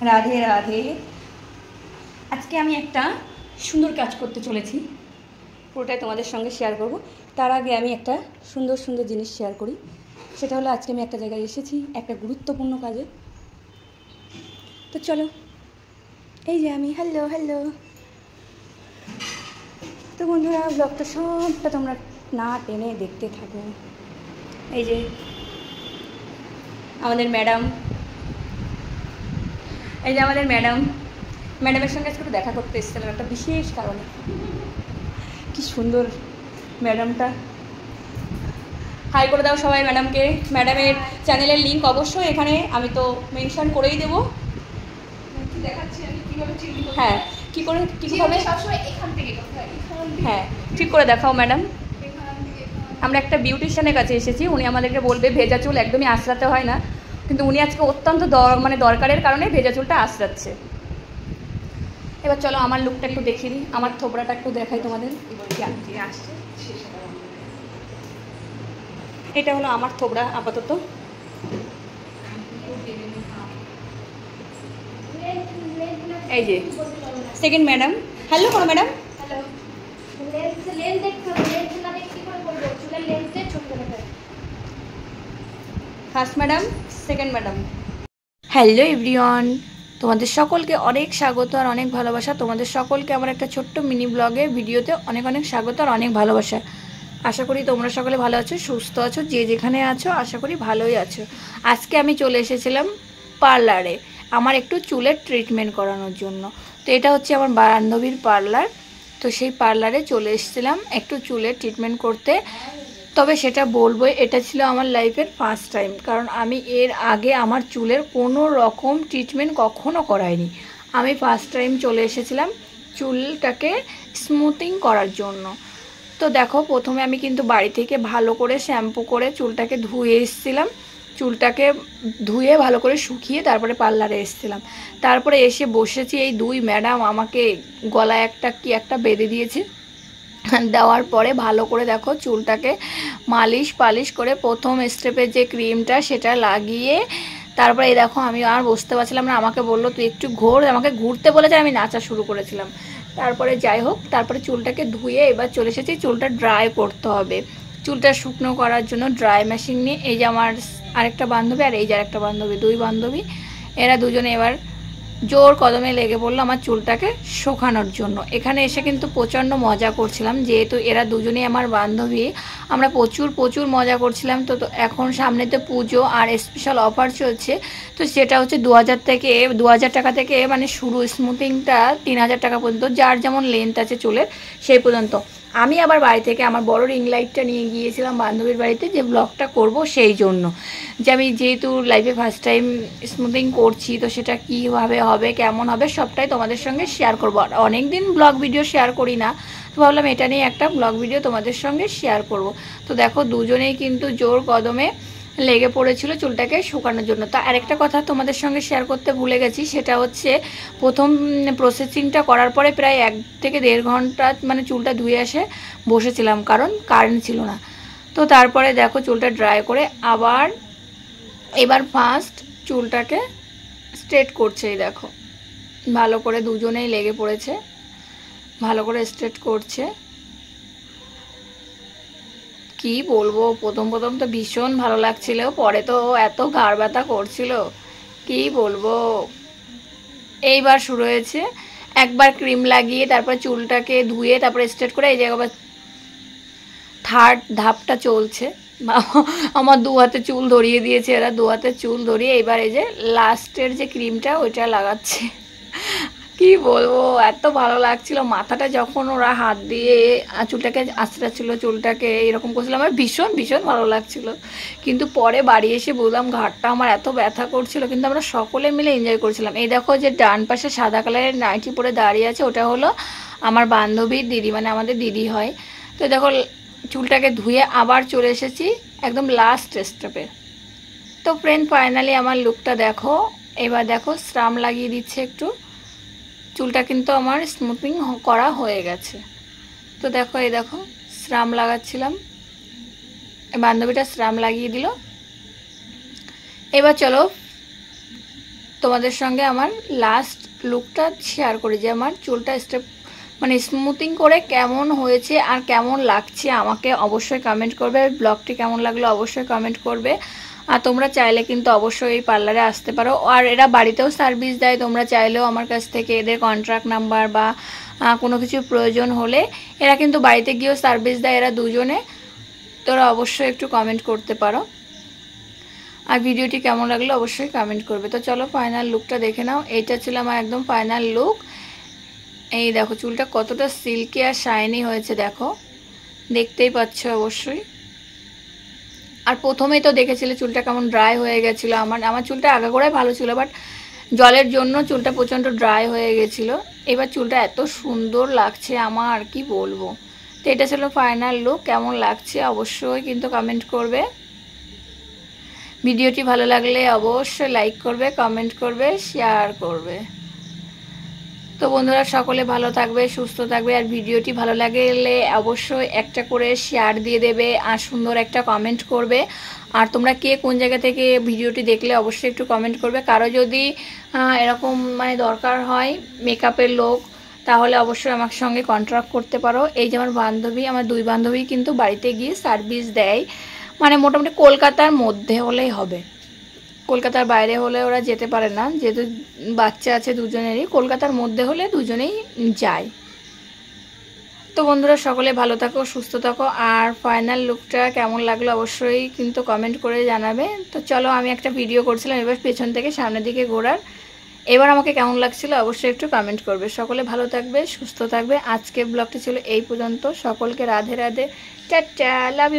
রাধে রাধে। আজকে আমি একটা সুন্দর কাজ করতে চলেছি, পুরোটাই তোমাদের সঙ্গে শেয়ার করব। তার আগে আমি একটা সুন্দর সুন্দর জিনিস শেয়ার করি। সেটা হলো আজকে আমি একটা জায়গায় এসেছি একটা গুরুত্বপূর্ণ কাজে। তো চলো, এই যে আমি হ্যালো হ্যালো। তো বন্ধুরা, ব্লগটা সবটা তোমরা না টেনে দেখতে থাকো। এই যে আমাদের ম্যাডাম, এই যে আমাদের ম্যাডামের সঙ্গে আজকে দেখা করতে এসেছিলাম একটা বিশেষ কারণে। কি সুন্দর ম্যাডামটা। হাই করে দাও সবাই ম্যাডামকে। ম্যাডামের চ্যানেলের লিঙ্ক অবশ্যই এখানে আমি তো মেনশন করেই দেবো। হ্যাঁ, কীভাবে হ্যাঁ ঠিক করে দেখাও ম্যাডাম। আমরা একটা বিউটিশিয়ানের কাছে এসেছি, উনি আমাদেরকে বলবে ভেজা চুল একদমই আঁচড়াতে হয় না, কিন্তু উনি আজকে অত্যন্ত দরকারের কারণে ভেজা চুলটা আঁচড়াচ্ছে। এবার চলো আমার লুকটা একটু দেখিয়ে দিই, আমার থোবড়াটা একটু দেখাই তোমাদের। এটা হলো আমার থোবড়া আপাতত। এই যে সেকেন্ড ম্যাডাম, হ্যালো করো madam. First madam, second madam. Hello everyone, তোমাদের সকলকে অনেক স্বাগত আর অনেক ভালোবাসা। তোমাদের সকলকে আমার একটা ছোট্ট মিনি ব্লগে ভিডিওতে অনেক অনেক স্বাগত আর অনেক ভালোবাসা। আশা করি তোমরা সকলে ভালো আছো, সুস্থ আছো, যে যেখানে আছো আশা করি ভালোই আছো। আজকে আমি চলে এসেছিলাম পার্লারে আমার একটু চুলের ট্রিটমেন্ট করানোর জন্য। তো এটা হচ্ছে আমার বান্ধবীর পার্লার। তো সেই পার্লারে চলে এসেছিলাম একটু চুলের ট্রিটমেন্ট করতে। তবে সেটা বলবো, এটা ছিল আমার লাইফের ফার্স্ট টাইম, কারণ আমি এর আগে আমার চুলের কোনো রকম ট্রিটমেন্ট কখনো করাইনি। আমি ফার্স্ট টাইম চলে এসেছিলাম চুলটাকে স্মুথিং করার জন্য। তো দেখো, প্রথমে আমি কিন্তু বাড়ি থেকে ভালো করে শ্যাম্পু করে চুলটাকে ধুয়ে এসেছিলাম। চুলটাকে ধুয়ে ভালো করে শুকিয়ে তারপরে পার্লারে এসেছিলাম। তারপরে এসে বসেছি, এই দুই ম্যাডাম আমাকে গলায় একটা বেঁধে দিয়েছে। দেওয়ার পরে ভালো করে দেখো চুলটাকে পালিশ করে প্রথম স্টেপের যে ক্রিমটা সেটা লাগিয়ে তারপরে এই দেখো আমি আর বসতে পারছিলাম না। আমাকে বললো তুই একটু ঘোর, আমাকে ঘুরতে বলেছে, আমি নাচা শুরু করেছিলাম। তারপরে যাই হোক, তারপরে চুলটাকে ধুয়ে এবার চলে এসেছি চুলটা ড্রাই করতে হবে। চুলটা শুকনো করার জন্য ড্রাই মেশিন নিয়ে এই যে আমার আরেকটা বান্ধবী আর এই যে আরেকটা বান্ধবী, দুই বান্ধবী, এরা দুজনে এবার জোর কদমে লেগে পড়লো আমার চুলটাকে শুকানোর জন্য। এখানে এসে কিন্তু প্রচণ্ড মজা করছিলাম, যেহেতু এরা দুজনেই আমার বান্ধবী। আমরা প্রচুর মজা করছিলাম। তো এখন সামনেতে পুজো আর স্পেশাল অফার চলছে। তো সেটা হচ্ছে 2000 টাকা থেকে মানে শুরু, স্মুথিংটা 3000 টাকা পর্যন্ত, যার যেমন লেন্থ আছে চুলের সেই পর্যন্ত। আমি আবার বাড়ি থেকে আমার বড় রিং লাইটটা নিয়ে গিয়েছিলাম বান্ধবীর বাড়িতে, যে ব্লগটা করব সেই জন্য, যে আমি যেহেতু লাইফে ফার্স্ট টাইম স্মুথিং করছি, তো সেটা কীভাবে হবে কেমন হবে সবটাই তোমাদের সঙ্গে শেয়ার করবো। আর অনেক দিন ব্লগ ভিডিও শেয়ার করি না, তো ভাবলাম এটা নিয়ে একটা ব্লগ ভিডিও তোমাদের সঙ্গে শেয়ার করব। তো দেখো দুজনেই কিন্তু জোর কদমে লেগে পড়েছিল চুলটাকে শুকানোর জন্য। তা আরেকটা কথা তোমাদের সঙ্গে শেয়ার করতে ভুলে গেছি, সেটা হচ্ছে প্রথম প্রসেসিংটা করার পরে প্রায় 1 থেকে 1.5 ঘন্টা মানে চুলটা ধুয়ে এসে বসেছিলাম, কারণ কারেন্ট ছিল না। তো তারপরে দেখো চুলটা ড্রাই করে আবার এবার ফার্স্ট চুলটাকে স্ট্রেট করছে। এই দেখো ভালো করে দুজনেই লেগে পড়েছে, ভালো করে স্ট্রেট করছে। কি বলবো, প্রথম তো ভীষণ ভালো লাগছিল, পরে তো এত ঘাড় ব্যথা করছিল কি বলবো। এইবার শুরু হয়েছে, একবার ক্রিম লাগিয়ে তারপর চুলটাকে ধুয়ে তারপরে স্ট্রেট করে এই জায়গায় থার্ড ধাপটা চলছে। আমার 2 হাতে চুল ধরিয়ে দিয়েছে এরা, 2 হাতে চুল ধরিয়ে এবার এই যে লাস্টের যে ক্রিমটা ওইটা লাগাচ্ছে। কি বলবো, এত ভালো লাগছিল। মাথাটা যখন ওরা হাত দিয়ে চুলটাকে আঁচড়াচ্ছিল, চুলটাকে এরকম করছিল, আমার ভীষণ ভালো লাগছিল। কিন্তু পরে বাড়ি এসে বললাম ঘাড়টা আমার এত ব্যথা করছিল, কিন্তু আমরা সকলে মিলে এনজয় করছিলাম। এই দেখো যে ডান পাশে সাদা কালারের নাইটি পরে দাঁড়িয়ে আছে, ওটা হলো আমার বান্ধবীর দিদি, মানে আমাদের দিদি হয়। তো দেখো চুলটাকে ধুয়ে আবার চলে এসেছি একদম লাস্ট স্টেপে। তো ফ্রেন্ড ফাইনালি আমার লুকটা দেখো। এবার দেখো শ্রাম লাগিয়ে দিচ্ছে একটু, চুলটা কিন্তু আমার স্মুথিং করা হয়ে গেছে। তো দেখো এই দেখো শ্রাম লাগাচ্ছিলাম, বান্ধবীটা শ্রাম লাগিয়ে দিল। এবার চলো তোমাদের সঙ্গে আমার লাস্ট লুকটা শেয়ার করি যে আমার চুলটা স্টেপ মানে স্মুথিং করে কেমন হয়েছে আর কেমন লাগছে আমাকে অবশ্যই কমেন্ট করবে। ব্লগটি কেমন লাগলো অবশ্যই কমেন্ট করবে। আর তোমরা চাইলে কিন্তু অবশ্যই এই পার্লারে আসতে পারো। আর এরা বাড়িতেও সার্ভিস দেয়, তোমরা চাইলেও আমার কাছ থেকে এদের কন্ট্রাক্ট নাম্বার বা কোনো কিছু প্রয়োজন হলে এরা কিন্তু বাড়িতে গিয়েও সার্ভিস দেয়, এরা দুজনে। তোরা অবশ্যই একটু কমেন্ট করতে পারো। আর ভিডিওটি কেমন লাগলো অবশ্যই কমেন্ট করবে। তো চলো ফাইনাল লুকটা দেখে নাও। এইটা ছিল আমার একদম ফাইনাল লুক। এই দেখো চুলটা কতটা সিল্কি আর শাইনি হয়েছে, দেখো দেখতেই পাচ্ছ অবশ্যই। আর প্রথমেই তো দেখেছিলে চুলটা কেমন ড্রাই হয়ে গেছিলো। আমার চুলটা আগাগোড়াই ভালো ছিল, বাট জলের জন্য চুলটা প্রচণ্ড ড্রাই হয়ে গেছিলো। এবার চুলটা এত সুন্দর লাগছে আমার, আর কি বলবো। তো এটা ছিল ফাইনাল লুক। কেমন লাগছে অবশ্যই কিন্তু কমেন্ট করবে। ভিডিওটি ভালো লাগলে অবশ্যই লাইক করবে, কমেন্ট করবে, শেয়ার করবে। তো বন্ধুরা সকলে ভালো থাকবে, সুস্থ থাকবে। আর ভিডিওটি ভালো লাগলে অবশ্যই একটা করে শেয়ার দিয়ে দেবে আর সুন্দর একটা কমেন্ট করবে। আর তোমরা কে কোন জায়গা থেকে ভিডিওটি দেখলে অবশ্যই একটু কমেন্ট করবে। কারো যদি এরকম মানে দরকার হয় মেকআপের লোক, তাহলে অবশ্যই আমার সঙ্গে কন্ট্রাক্ট করতে পারো। এই যে আমার বান্ধবী, আমার দুই বান্ধবী কিন্তু বাড়িতে গিয়ে সার্ভিস দেয়। মানে মোটামুটি কলকাতার মধ্যে হলেই হবে, কলকাতার বাইরে হলে ওরা যেতে পারে না, যেহেতু বাচ্চা আছে দুজনেরই। কলকাতার মধ্যে হলে দুজনেই যায়। তো বন্ধুরা সকলে ভালো থাকো, সুস্থ থাকো। আর ফাইনাল লুকটা কেমন লাগলো অবশ্যই কিন্তু কমেন্ট করে জানাবে। তো চলো আমি একটা ভিডিও করছিলাম এবার পেছন থেকে সামনের দিকে ঘোরার, এবার আমাকে কেমন লাগছিল অবশ্যই একটু কমেন্ট করবে। সকলে ভালো থাকবে, সুস্থ থাকবে। আজকের ব্লগটি ছিল এই পর্যন্ত। সকলকে Radhe Radhe, tata, love you.